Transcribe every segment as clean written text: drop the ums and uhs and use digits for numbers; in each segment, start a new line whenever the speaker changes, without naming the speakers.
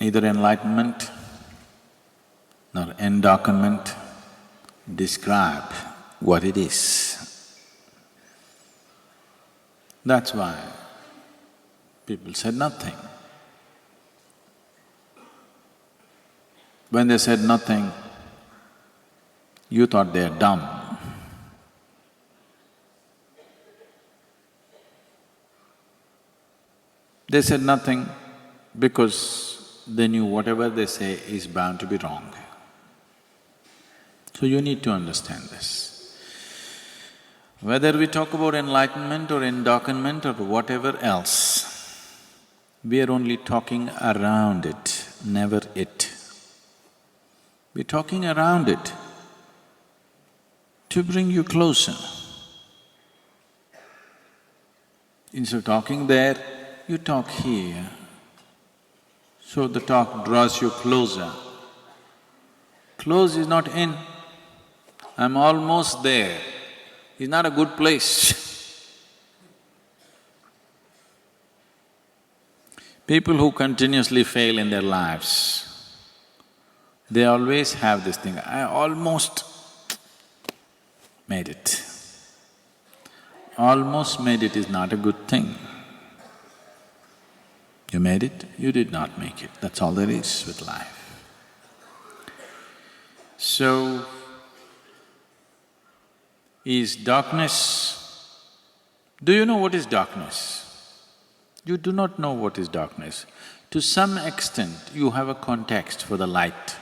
Neither enlightenment nor endarkenment describe what it is. That's why people said nothing. When they said nothing, you thought they're dumb. They said nothing because they knew whatever they say is bound to be wrong. So you need to understand this. Whether we talk about enlightenment or endarkenment or whatever else, we are only talking around it, never it. We're talking around it to bring you closer. Instead of talking there, you talk here. So the talk draws you closer. Close is not in. I'm almost there. It's not a good place. People who continuously fail in their lives, they always have this thing, I almost made it. Almost made it is not a good thing. You made it, you did not make it, that's all there is with life. So, is darkness… Do you know what is darkness? You do not know what is darkness. To some extent, you have a context for the light.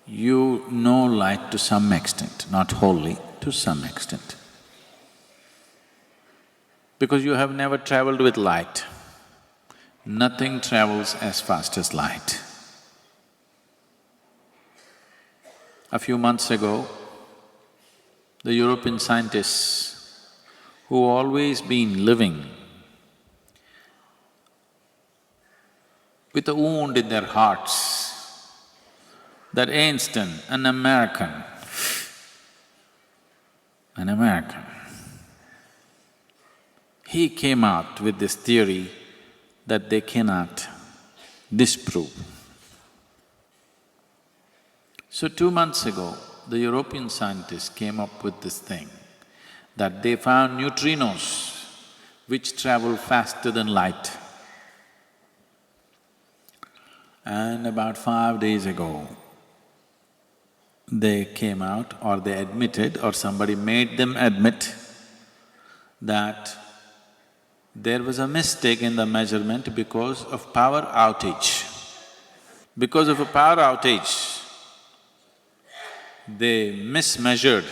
You know light to some extent, not wholly, to some extent. Because you have never traveled with light. Nothing travels as fast as light. A few months ago, the European scientists who always been living with a wound in their hearts, that instant an American, he came out with this theory that they cannot disprove. So 2 months ago, the European scientists came up with this thing, that they found neutrinos which travel faster than light. And about 5 days ago, they came out or they admitted or somebody made them admit that there was a mistake in the measurement because of power outage. Because of a power outage, they mismeasured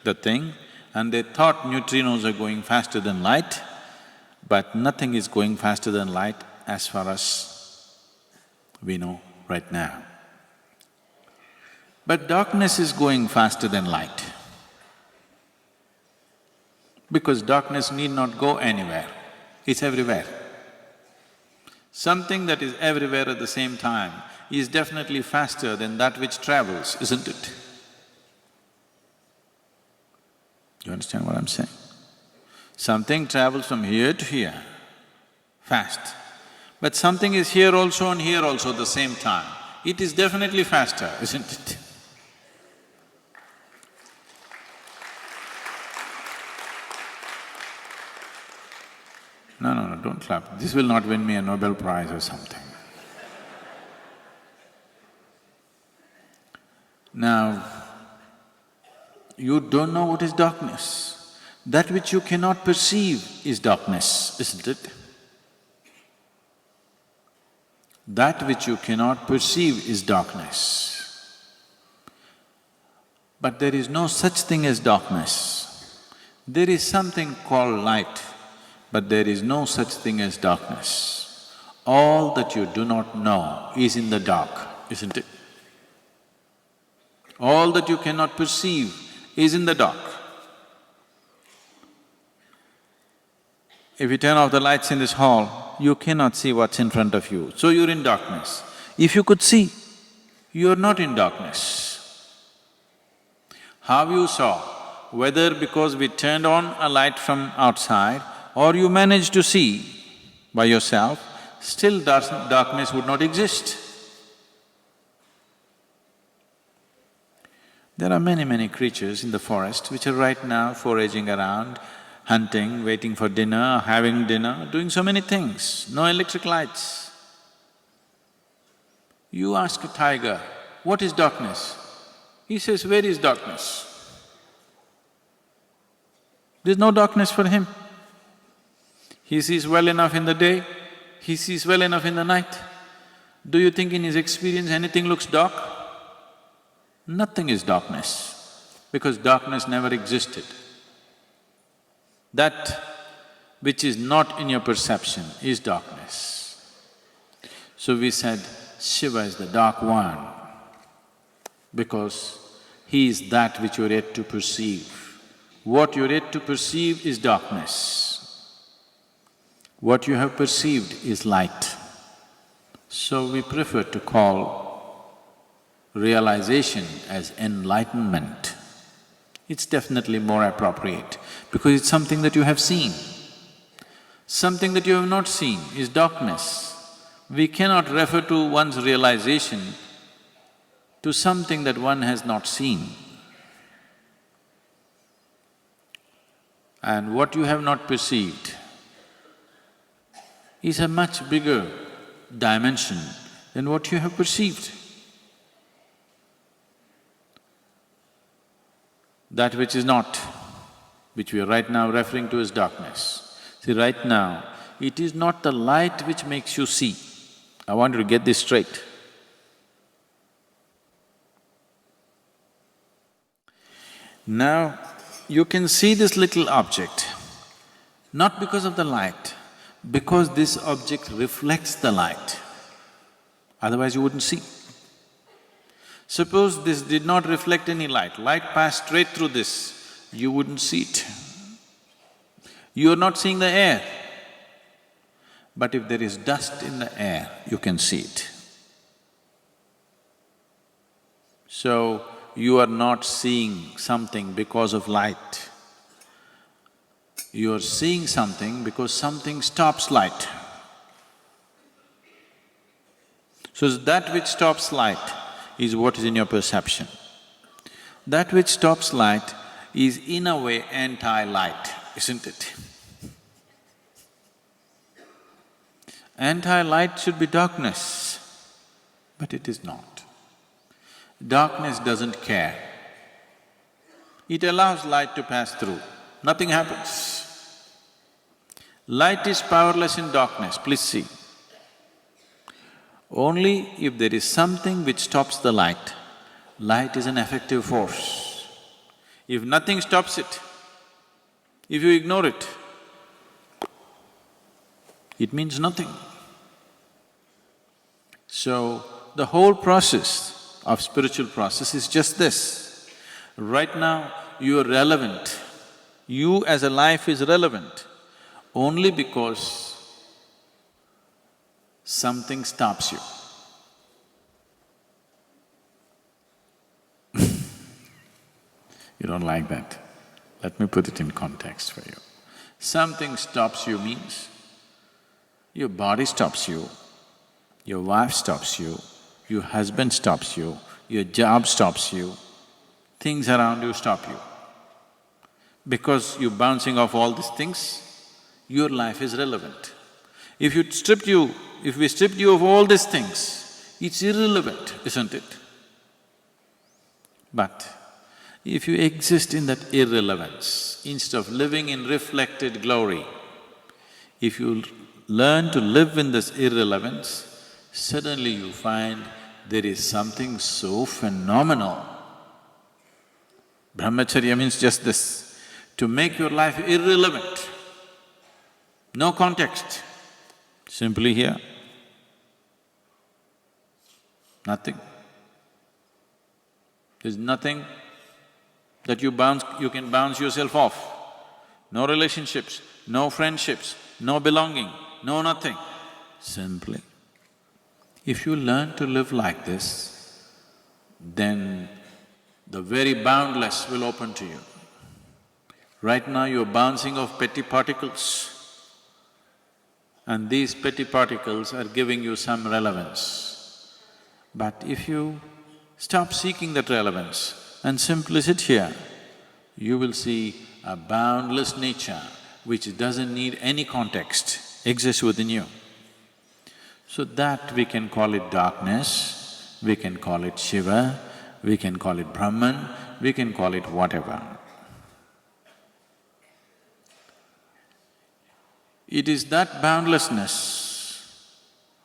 the thing and they thought neutrinos are going faster than light, but nothing is going faster than light as far as we know right now. But darkness is going faster than light, because darkness need not go anywhere, it's everywhere. Something that is everywhere at the same time is definitely faster than that which travels, isn't it? You understand what I'm saying? Something travels from here to here, fast. But something is here also and here also at the same time. It is definitely faster, isn't it? No, don't clap. This will not win me a Nobel Prize or something. Now, you don't know what is darkness. That which you cannot perceive is darkness, isn't it? That which you cannot perceive is darkness. But there is no such thing as darkness. There is something called light, but there is no such thing as darkness. All that you do not know is in the dark, isn't it? All that you cannot perceive is in the dark. If you turn off the lights in this hall, you cannot see what's in front of you, so you're in darkness. If you could see, you're not in darkness. How you saw, whether because we turned on a light from outside or you managed to see by yourself, still darkness would not exist. There are many, many creatures in the forest which are right now foraging around, hunting, waiting for dinner, having dinner, doing so many things, no electric lights. You ask a tiger, what is darkness? He says, where is darkness? There's no darkness for him. He sees well enough in the day, he sees well enough in the night. Do you think in his experience anything looks dark? Nothing is darkness, because darkness never existed. That which is not in your perception is darkness. So we said, Shiva is the dark one, because he is that which you're yet to perceive. What you're yet to perceive is darkness. What you have perceived is light. So we prefer to call realization as enlightenment. It's definitely more appropriate because it's something that you have seen. Something that you have not seen is darkness. We cannot refer to one's realization to something that one has not seen. And what you have not perceived is a much bigger dimension than what you have perceived. That which is not, which we are right now referring to as darkness. See, right now, it is not the light which makes you see. I want you to get this straight. Now, you can see this little object, not because of the light, because this object reflects the light, otherwise you wouldn't see. Suppose this did not reflect any light, light passed straight through this, you wouldn't see it. You are not seeing the air, but if there is dust in the air, you can see it. So, you are not seeing something because of light. You are seeing something because something stops light. So that which stops light is what is in your perception. That which stops light is in a way anti-light, isn't it? Anti-light should be darkness, but it is not. Darkness doesn't care. It allows light to pass through, nothing happens. Light is powerless in darkness, please see. Only if there is something which stops the light, light is an effective force. If nothing stops it, if you ignore it, it means nothing. So, the whole process of spiritual process is just this. Right now, you are relevant. You as a life is relevant only because something stops you. You don't like that? Let me put it in context for you. Something stops you means your body stops you, your wife stops you, your husband stops you, your job stops you, things around you stop you. Because you're bouncing off all these things, your life is relevant. If we stripped you of all these things, it's irrelevant, isn't it? But if you exist in that irrelevance, instead of living in reflected glory, if you learn to live in this irrelevance, suddenly you find there is something so phenomenal. Brahmacharya means just this, to make your life irrelevant, no context, simply here, nothing. There's nothing that you can bounce yourself off. No relationships, no friendships, no belonging, no nothing. Simply, if you learn to live like this, then the very boundless will open to you. Right now you're bouncing off petty particles and these petty particles are giving you some relevance. But if you stop seeking that relevance and simply sit here, you will see a boundless nature which doesn't need any context, exists within you. So that we can call it darkness, we can call it Shiva, we can call it Brahman, we can call it whatever. It is that boundlessness,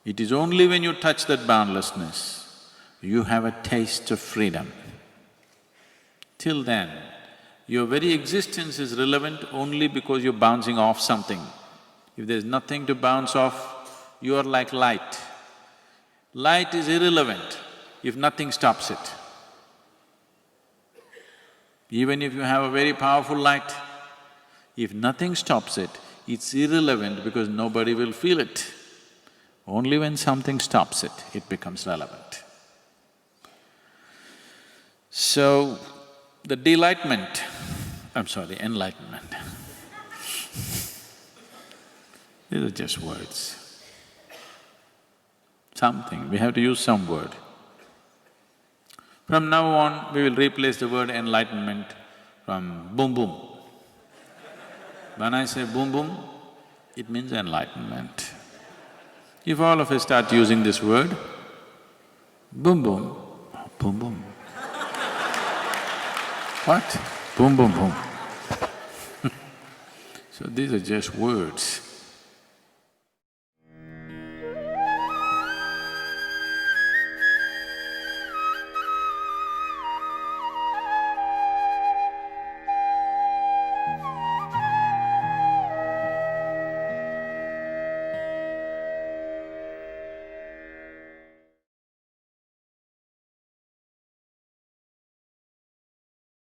it is only when you touch that boundlessness, you have a taste of freedom. Till then, your very existence is relevant only because you're bouncing off something. If there's nothing to bounce off, you are like light. Light is irrelevant if nothing stops it. Even if you have a very powerful light, if nothing stops it, it's irrelevant because nobody will feel it. Only when something stops it, it becomes relevant. So, the delightment, enlightenment, these are just words. Something, we have to use some word. From now on, we will replace the word enlightenment from boom boom. When I say boom boom, it means enlightenment. If all of us start using this word, boom boom, boom boom. What? Boom boom boom. So these are just words.